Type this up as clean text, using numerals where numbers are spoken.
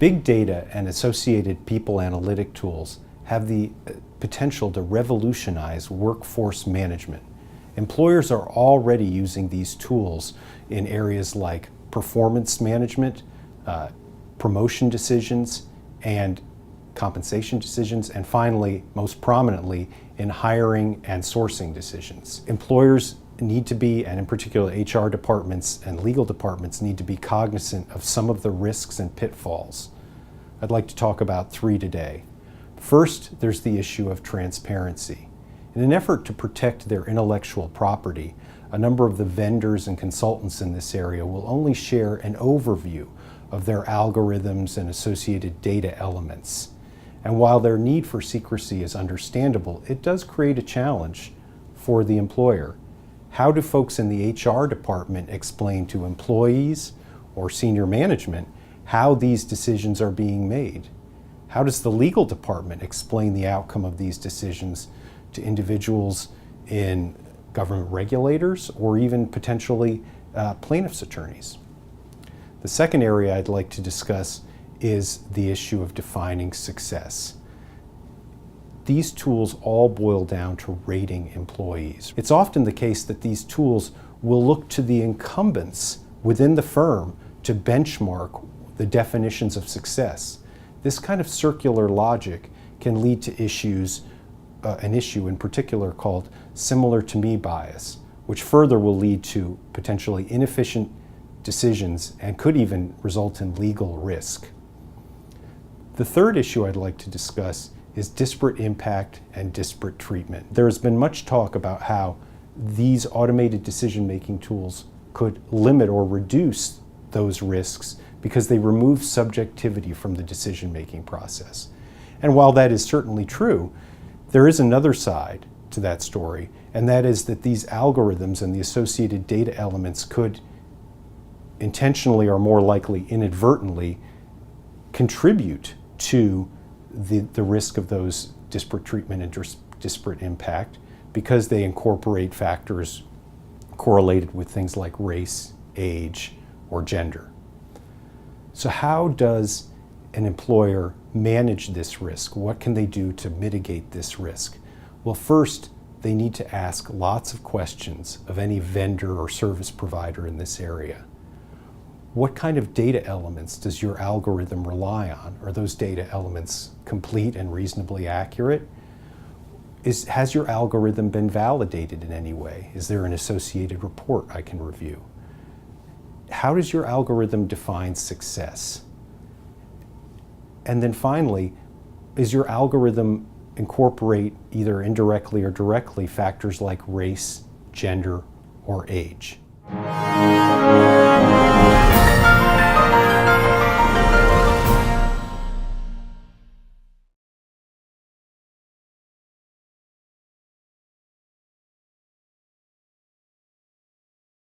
Big data and associated people analytic tools have the potential to revolutionize workforce management. Employers are already using these tools in areas like performance management, promotion decisions, and compensation decisions, and finally, most prominently, in hiring and sourcing decisions. Employers need to be, and in particular HR departments and legal departments, need to be cognizant of some of the risks and pitfalls. I'd like to talk about 3 today. First, there's the issue of transparency. In an effort to protect their intellectual property, a number of the vendors and consultants in this area will only share an overview of their algorithms and associated data elements. And while their need for secrecy is understandable, it does create a challenge for the employer. How do folks in the HR department explain to employees or senior management how these decisions are being made? How does the legal department explain the outcome of these decisions to individuals in government regulators or even potentially plaintiffs' attorneys? The second area I'd like to discuss is the issue of defining success. These tools all boil down to rating employees. It's often the case that these tools will look to the incumbents within the firm to benchmark the definitions of success. This kind of circular logic can lead to an issue in particular called similar to me bias, which further will lead to potentially inefficient decisions and could even result in legal risk. The third issue I'd like to discuss is disparate impact and disparate treatment. There has been much talk about how these automated decision-making tools could limit or reduce those risks because they remove subjectivity from the decision-making process. And while that is certainly true, there is another side to that story, and that is that these algorithms and the associated data elements could intentionally or more likely inadvertently contribute to the risk of those disparate treatment and disparate impact because they incorporate factors correlated with things like race, age, or gender. So how does an employer manage this risk? What can they do to mitigate this risk? Well, first, they need to ask lots of questions of any vendor or service provider in this area. What kind of data elements does your algorithm rely on? Are those data elements complete and reasonably accurate? Has your algorithm been validated in any way? Is there an associated report I can review? How does your algorithm define success? And then finally, is your algorithm incorporate either indirectly or directly factors like race, gender, or age?